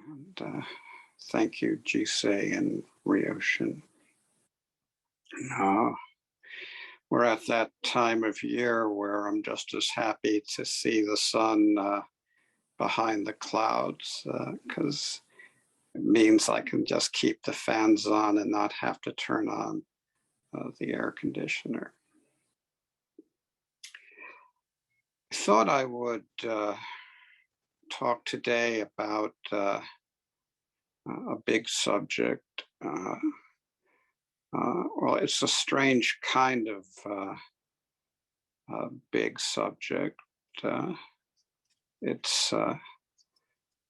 And thank you, Jisei and Ryoshin. We're at that time of year where I'm just as happy to see the sun behind the clouds, because it means I can just keep the fans on and not have to turn on the air conditioner. I thought I would talk today about a big subject. Well, it's a strange kind of big subject. It's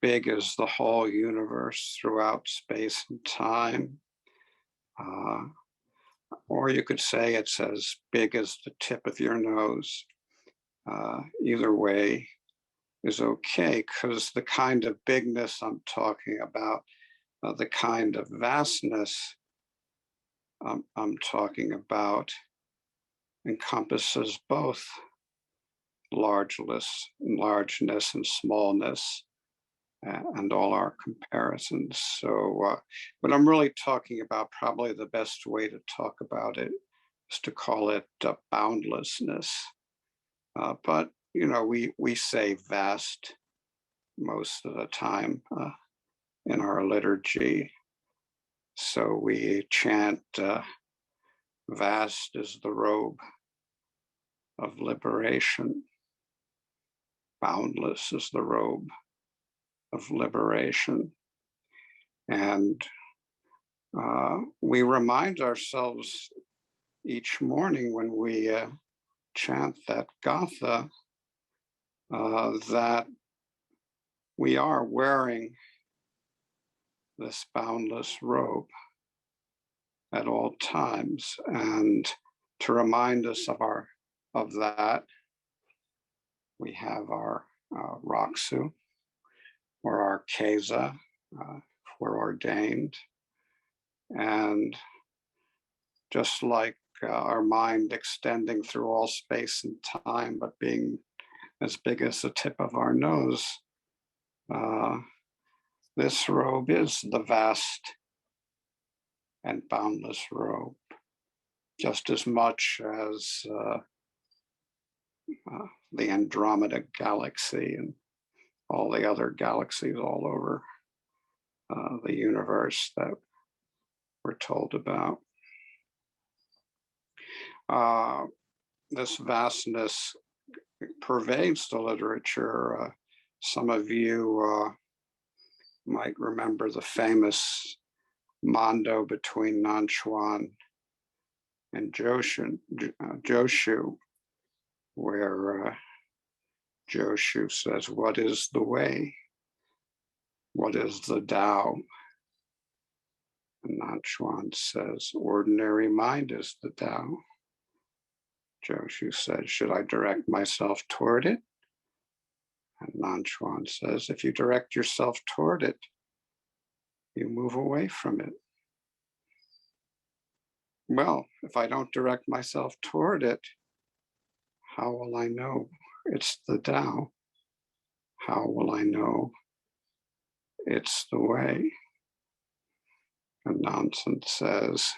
big as the whole universe throughout space and time. Or you could say it's as big as the tip of your nose. Either way is okay, because the kind of bigness I'm talking about, the kind of vastness I'm talking about, encompasses both largeness and smallness, and all our comparisons. So what I'm really talking about, probably the best way to talk about it is to call it boundlessness. But, you know, we say vast most of the time in our liturgy. So we chant, vast is the robe of liberation. Boundless is the robe of liberation. And we remind ourselves each morning when we chant that gatha that we are wearing this boundless robe at all times. And to remind us of that, we have our raksu, or our keza, if we're ordained. And just like our mind extending through all space and time, but being as big as the tip of our nose, this robe is the vast and boundless robe, just as much as the Andromeda galaxy and all the other galaxies all over the universe that we're told about. This vastness pervades the literature. Some of you might remember the famous mondo between Nanchuan and Joshu, where Joshu says, "What is the way? What is the Tao?" And Nanchuan says, "Ordinary mind is the Tao." Joshu says, "Should I direct myself toward it?" And Nanchuan says, "If you direct yourself toward it, you move away from it." Well, if I don't direct myself toward it, how will I know it's the Tao? How will I know it's the way? And Nansen says,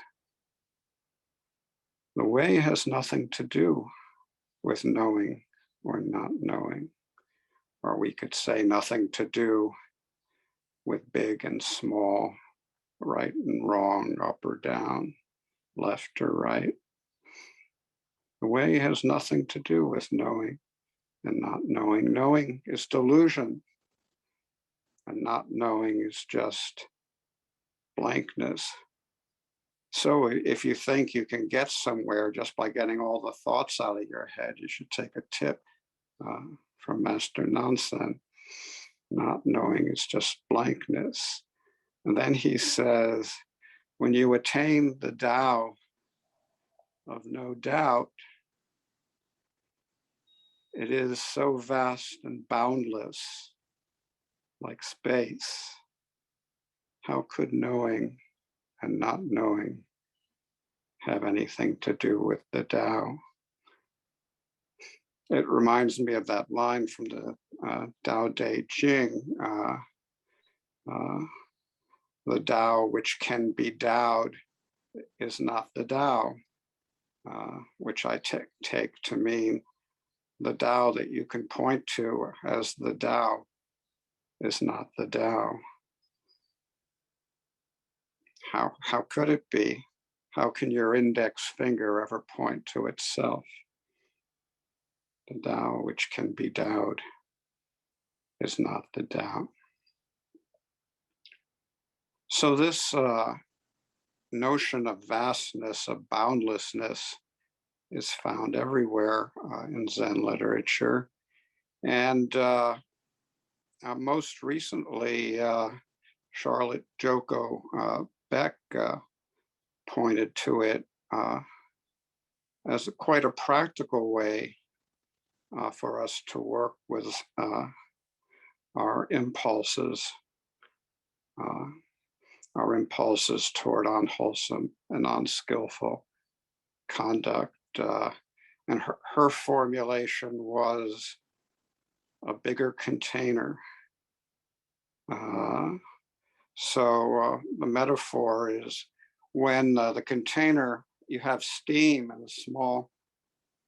the way has nothing to do with knowing or not knowing. Or we could say nothing to do with big and small, right and wrong, up or down, left or right. The way has nothing to do with knowing and not knowing. Knowing is delusion, and not knowing is just blankness. So if you think you can get somewhere just by getting all the thoughts out of your head, you should take a tip from Master Nansen. Not knowing is just blankness. And then he says, when you attain the Tao of no doubt, it is so vast and boundless, like space. How could knowing and not knowing have anything to do with the Tao? It reminds me of that line from the Tao Te Ching, Uh, the Tao which can be Taoed is not the Tao, which I take to mean the Tao that you can point to as the Tao is not the Tao. How could it be? How can your index finger ever point to itself? The Tao which can be Taoed is not the Tao. So this notion of vastness, of boundlessness, is found everywhere in Zen literature. And most recently, Charlotte Joko Beck pointed to it as quite a practical way for us to work with our impulses toward unwholesome and unskillful conduct. And her formulation was a bigger container. So the metaphor is when the container, you have steam in a small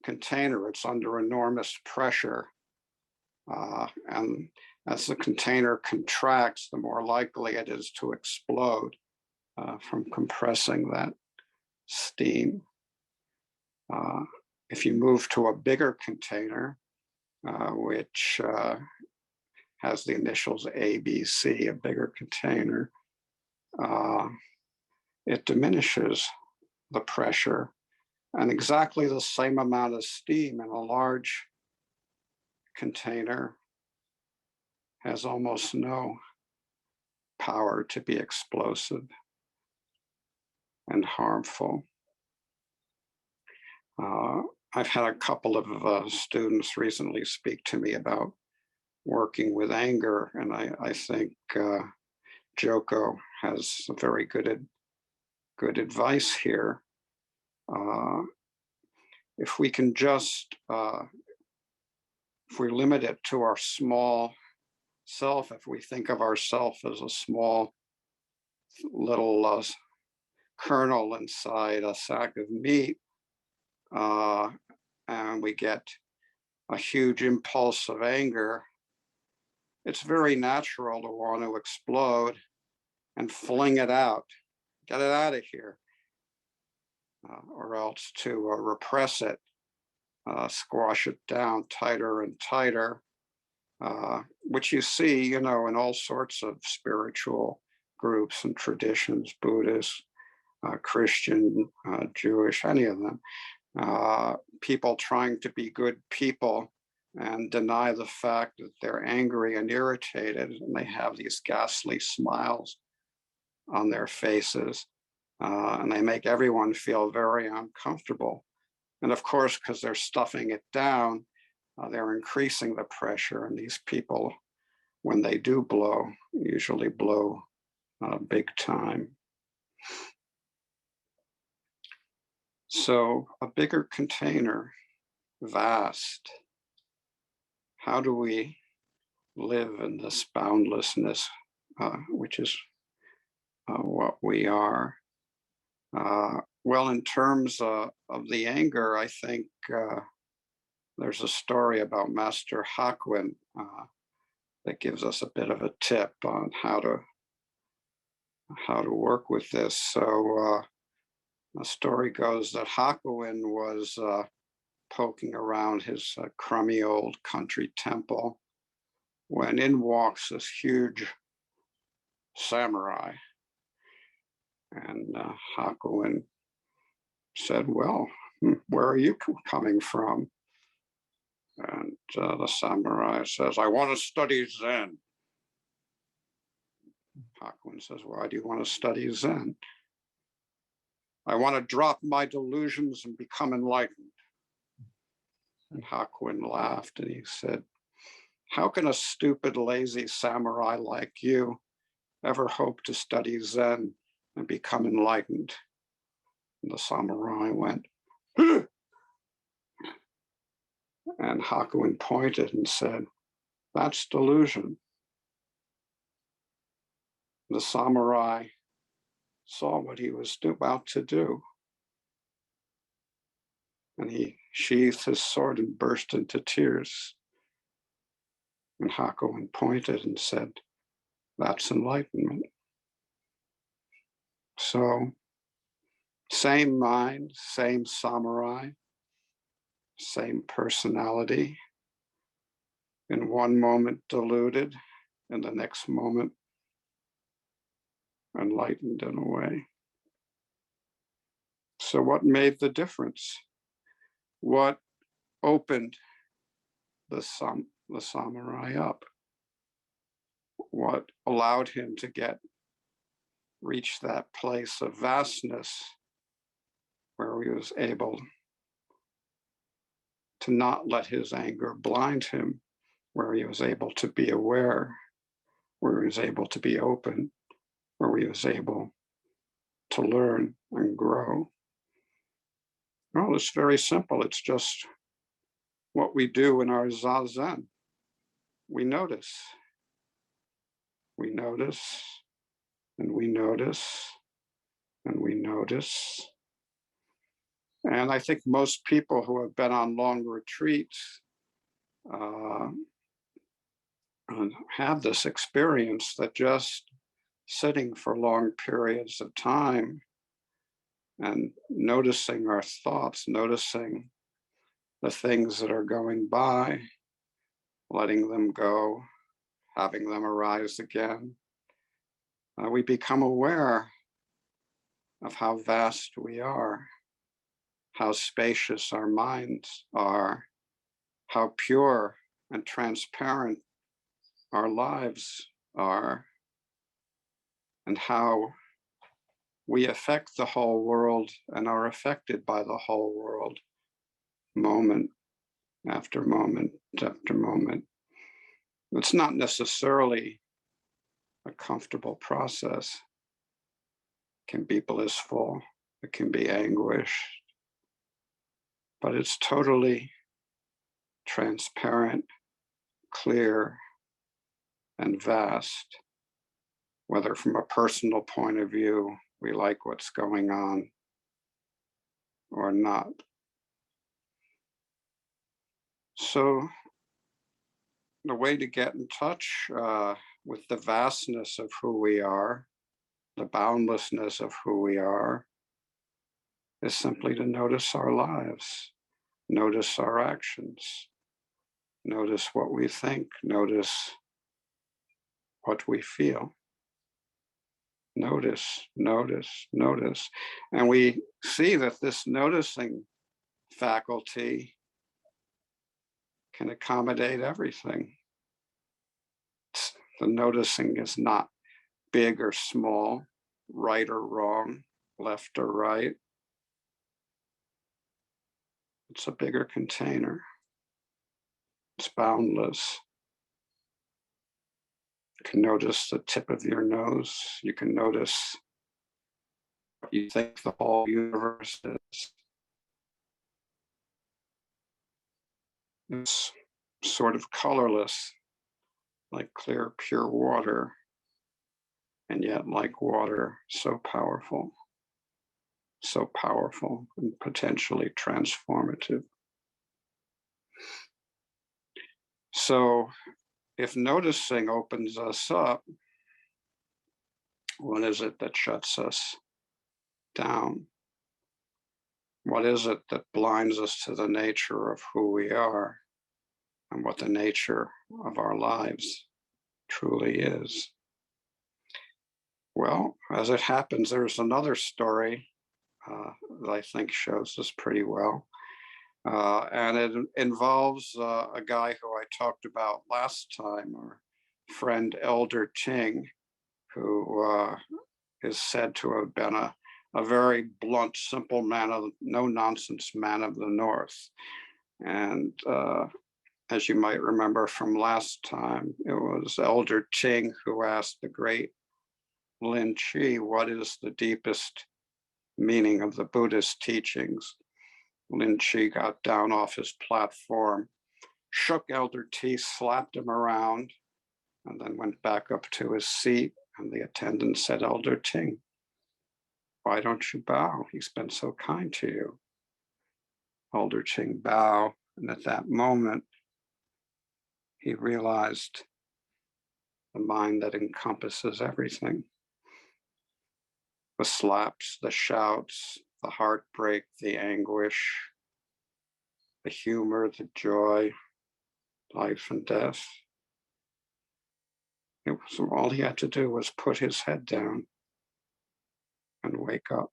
container, it's under enormous pressure. And as the container contracts, the more likely it is to explode from compressing that steam. If you move to a bigger container, which has the initials ABC, a bigger container, it diminishes the pressure, and exactly the same amount of steam in a large container has almost no power to be explosive and harmful. I've had a couple of students recently speak to me about working with anger, and I think Joko has a very good advice here. If we can just, if we limit it to our small self, if we think of ourself as a small little kernel inside a sack of meat, and we get a huge impulse of anger, it's very natural to want to explode and fling it out, get it out of here, or else to repress it, squash it down tighter and tighter, which you see, in all sorts of spiritual groups and traditions, Buddhist, Christian, Jewish, any of them. People trying to be good people and deny the fact that they're angry and irritated, and they have these ghastly smiles on their faces, and they make everyone feel very uncomfortable. And of course, because they're stuffing it down, they're increasing the pressure, and these people, when they do blow, usually blow big time. So a bigger container, vast. How do we live in this boundlessness, which is what we are? Well, in terms of the anger, I think there's a story about Master Hakuin that gives us a bit of a tip on how to work with this. So the story goes that Hakuin was poking around his crummy old country temple when in walks this huge samurai. And Hakuin said, well, where are you coming from? And the samurai says, I want to study Zen. Hakuin says, why do you want to study Zen? I want to drop my delusions and become enlightened. And Hakuin laughed and he said, how can a stupid, lazy samurai like you ever hope to study Zen and become enlightened? And the samurai went, huh! And Hakuin pointed and said, that's delusion. The samurai saw what he was about to do, and he sheathed his sword and burst into tears. And Hakuin pointed and said, "That's enlightenment." So, same mind, same samurai, same personality. In one moment deluded, in the next moment enlightened in a way. So what made the difference? What opened the samurai up? What allowed him to reach that place of vastness where he was able to not let his anger blind him, where he was able to be aware, where he was able to be open, where he was able to learn and grow? Well, it's very simple. It's just what we do in our zazen. We notice, we notice, and we notice, and we notice. And I think most people who have been on long retreats have this experience that just sitting for long periods of time and noticing our thoughts, noticing the things that are going by, letting them go, having them arise again, we become aware of how vast we are, how spacious our minds are, how pure and transparent our lives are, and how we affect the whole world and are affected by the whole world, moment after moment after moment. It's not necessarily a comfortable process. It can be blissful, it can be anguish, but it's totally transparent, clear, and vast. Whether from a personal point of view, we like what's going on or not. So the way to get in touch with the vastness of who we are, the boundlessness of who we are, is simply to notice our lives, notice our actions, notice what we think, notice what we feel. Notice, notice, notice. And we see that this noticing faculty can accommodate everything. The noticing is not big or small, right or wrong, left or right. It's a bigger container. It's boundless. You can notice the tip of your nose. You can notice what you think the whole universe is. It's sort of colorless, like clear, pure water, and yet like water, so powerful and potentially transformative. So if noticing opens us up, what is it that shuts us down? What is it that blinds us to the nature of who we are and what the nature of our lives truly is? Well, as it happens, there's another story that I think shows this pretty well. And it involves a guy who I talked about last time, our friend Elder Ting, who is said to have been a very blunt, simple man, of no-nonsense man of the North. And as you might remember from last time, it was Elder Ting who asked the great Lin Chi, what is the deepest meaning of the Buddhist teachings? Lin Chi got down off his platform, shook Elder T, slapped him around, and then went back up to his seat And the attendant said, Elder Ting, why don't you bow? He's been so kind to you. Elder Ting bowed, and at that moment, he realized the mind that encompasses everything. The slaps, the shouts, the heartbreak, the anguish, the humor, the joy, life and death. It was all he had to do was put his head down and wake up.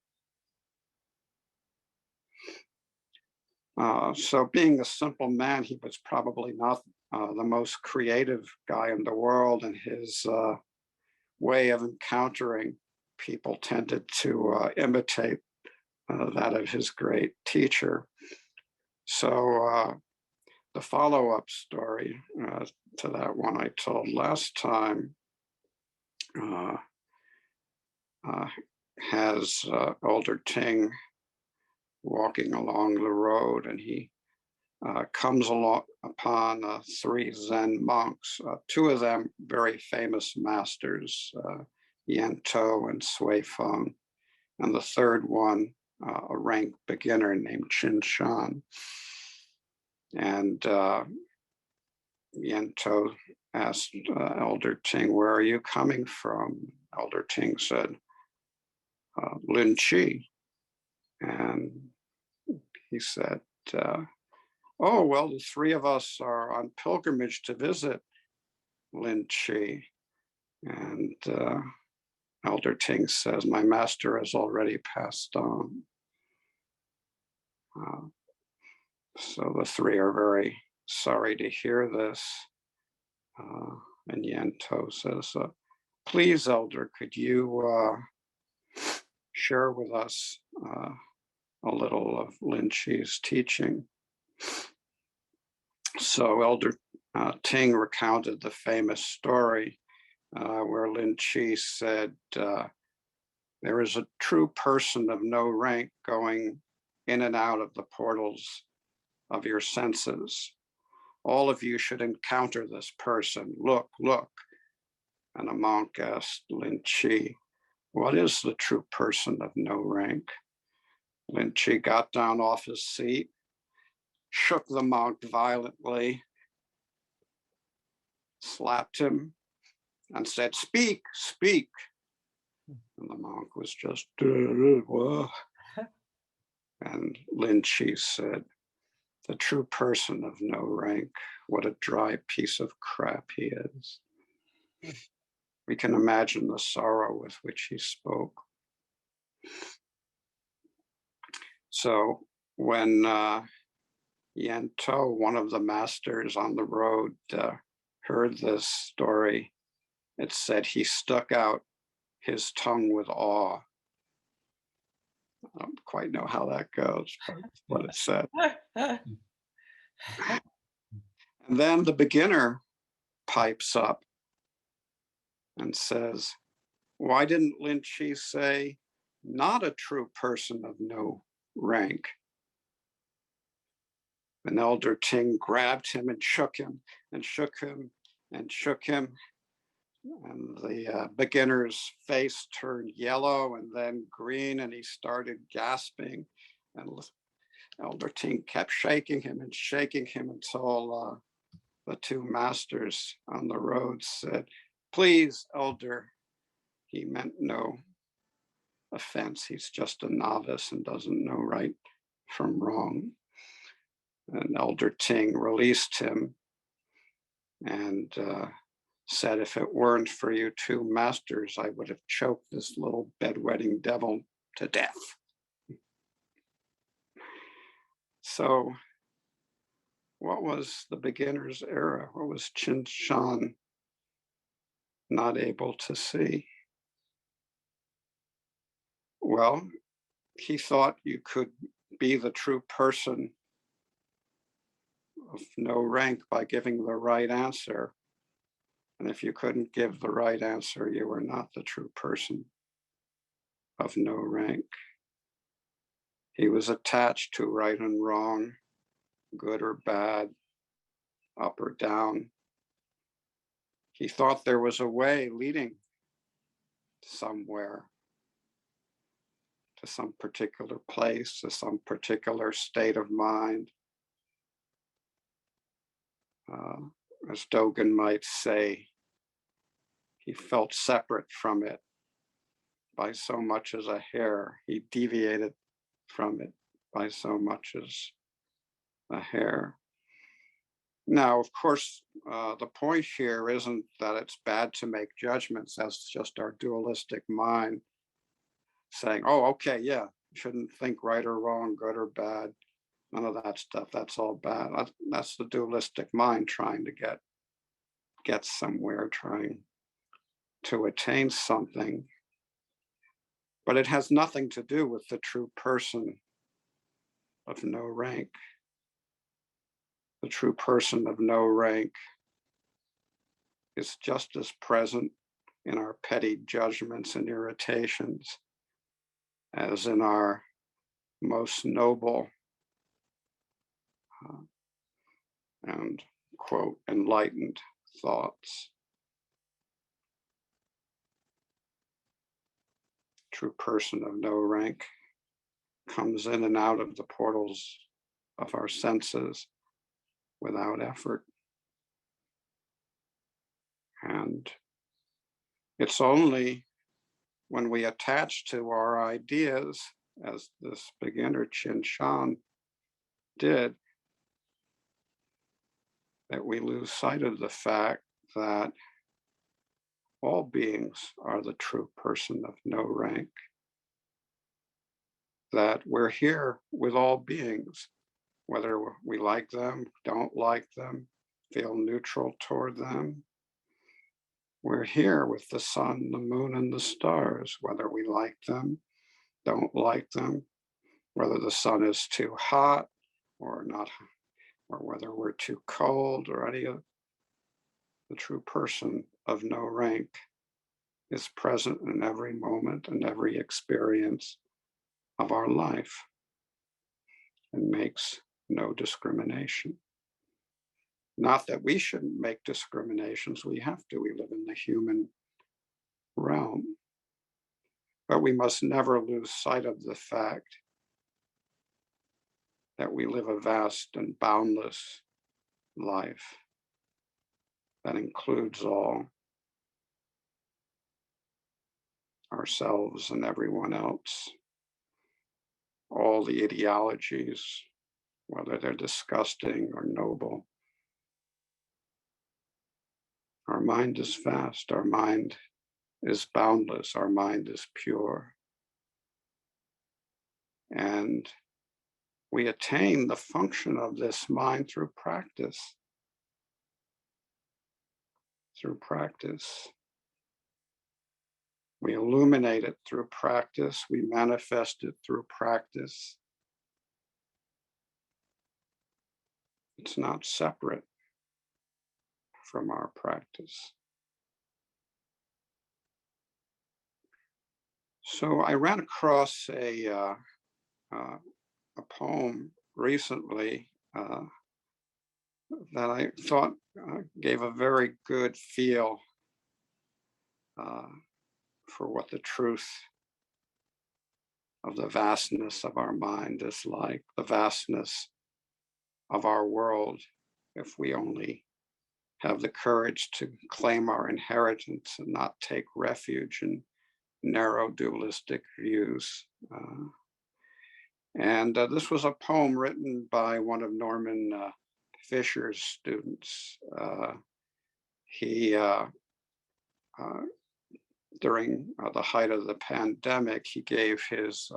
So being a simple man, he was probably not the most creative guy in the world, and his way of encountering people tended to imitate that of his great teacher. So the follow-up story to that one I told last time has Elder Ting walking along the road, and he comes along upon three Zen monks, two of them very famous masters, Yento and Sui Feng, and the third one, a rank beginner named Chin Shan. And Yento asked Elder Ting, where are you coming from? Elder Ting said, Lin Chi. And he said, oh, well, the three of us are on pilgrimage to visit Lin Chi. And Elder Ting says, my master has already passed on. So the three are very sorry to hear this. And Yento says, please, Elder, could you share with us a little of Lin Chi's teaching? So Elder Ting recounted the famous story where Lin Chi said, there is a true person of no rank going in and out of the portals of your senses. All of you should encounter this person. Look, look. And a monk asked Lin Chi, what is the true person of no rank? Lin Chi got down off his seat, shook the monk violently, slapped him, and said, speak, speak. And the monk was just, whoa. And Lin Chi said, the true person of no rank, what a dry piece of crap he is. We can imagine the sorrow with which he spoke. So when Yento, one of the masters on the road, heard this story, it said he stuck out his tongue with awe. I don't quite know how that goes, but that's what it said. And then the beginner pipes up and says, why didn't Lin Chi say, not a true person of no rank? And Elder Ting grabbed him and shook him and shook him and shook him. And the beginner's face turned yellow and then green, and he started gasping. And Elder Ting kept shaking him until the two masters on the road said, please, Elder, he meant no offense. He's just a novice and doesn't know right from wrong. And Elder Ting released him and said, if it weren't for you two masters, I would have choked this little bedwetting devil to death. So what was the beginner's error? What was Chin Shan not able to see? Well, he thought you could be the true person of no rank by giving the right answer. And if you couldn't give the right answer, you were not the true person of no rank. He was attached to right and wrong, good or bad, up or down. He thought there was a way leading somewhere, to some particular place, to some particular state of mind. As Dogen might say, he felt separate from it by so much as a hair. He deviated from it by so much as a hair. Now, of course, the point here isn't that it's bad to make judgments. That's just our dualistic mind saying, oh, okay, yeah, you shouldn't think right or wrong, good or bad. None of that stuff. That's all bad. That's the dualistic mind trying to get somewhere, trying to attain something. But it has nothing to do with the true person of no rank. The true person of no rank is just as present in our petty judgments and irritations as in our most noble and, quote, enlightened thoughts. True person of no rank comes in and out of the portals of our senses without effort. And it's only when we attach to our ideas, as this beginner Chin Shan did, that we lose sight of the fact that all beings are the true person of no rank, that we're here with all beings, whether we like them, don't like them, feel neutral toward them. We're here with the sun, the moon, and the stars, whether we like them, don't like them, whether the sun is too hot or not, or whether we're too cold, or any of the true person of no rank is present in every moment and every experience of our life and makes no discrimination. Not that we shouldn't make discriminations, we have to, we live in the human realm. But we must never lose sight of the fact that we live a vast and boundless life that includes all, ourselves and everyone else, all the ideologies, whether they're disgusting or noble. Our mind is vast, our mind is boundless, our mind is pure. And we attain the function of this mind through practice. Through practice. We illuminate it through practice, we manifest it through practice. It's not separate from our practice. So I ran across a poem recently that I thought gave a very good feel for what the truth of the vastness of our mind is like, the vastness of our world, if we only have the courage to claim our inheritance and not take refuge in narrow dualistic views. And this was a poem written by one of Norman Fisher's students. He, during the height of the pandemic, he gave his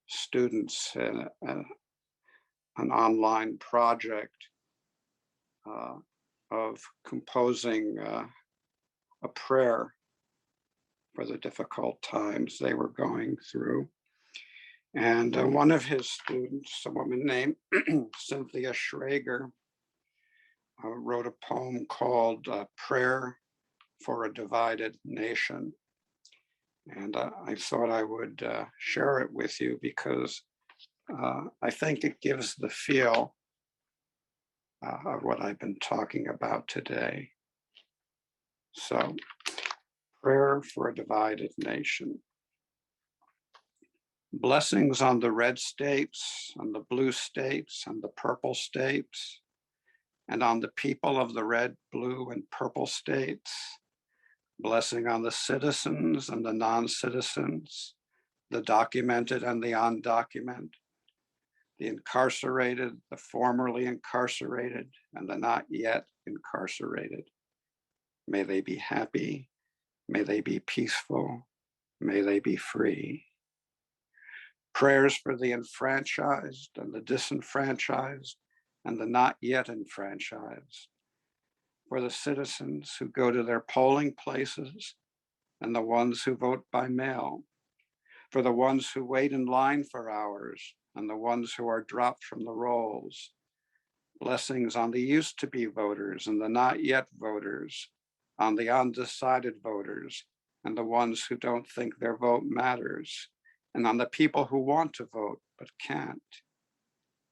students an online project of composing a prayer for the difficult times they were going through. And one of his students, a woman named Cynthia Schrager, wrote a poem called Prayer for a Divided Nation. And I thought I would share it with you because I think it gives the feel of what I've been talking about today. So, Prayer for a divided nation. Blessings on the red states, and the blue states, and the purple states, and on the people of the red, blue, and purple states. Blessing on the citizens and the non-citizens, the documented and the undocumented, the incarcerated, the formerly incarcerated, and the not yet incarcerated. May they be happy. May they be peaceful. May they be free. Prayers for the enfranchised and the disenfranchised and the not yet enfranchised. For the citizens who go to their polling places and the ones who vote by mail. For the ones who wait in line for hours and the ones who are dropped from the rolls. Blessings on the used to be voters and the not yet voters, on the undecided voters and the ones who don't think their vote matters, and on the people who want to vote but can't.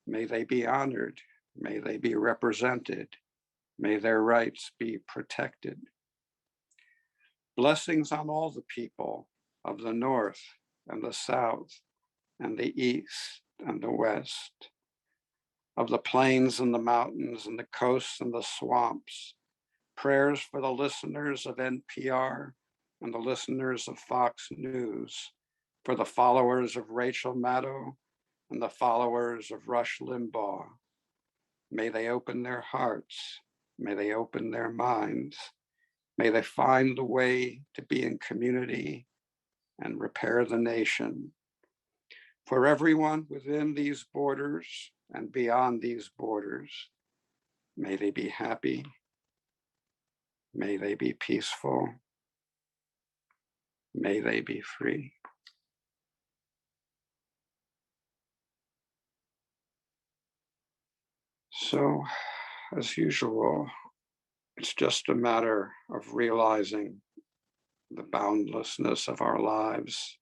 May they be honored. May they be represented. May their rights be protected. Blessings on all the people of the North and the South and the East and the West, of the plains and the mountains and the coasts and the swamps. Prayers for the listeners of NPR and the listeners of Fox News, for the followers of Rachel Maddow and the followers of Rush Limbaugh. May they open their hearts. May they open their minds. May they find the way to be in community and repair the nation. For everyone within these borders and beyond these borders, may they be happy. May they be peaceful. May they be free. So, as usual, it's just a matter of realizing the boundlessness of our lives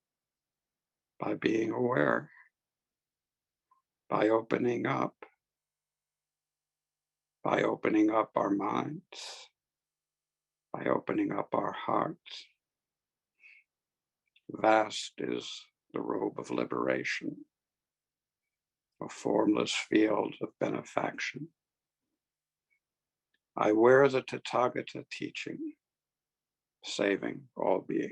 by being aware, by opening up our minds, by opening up our hearts. Vast is the robe of liberation, a formless field of benefaction. I wear the Tathagata teaching, saving all beings.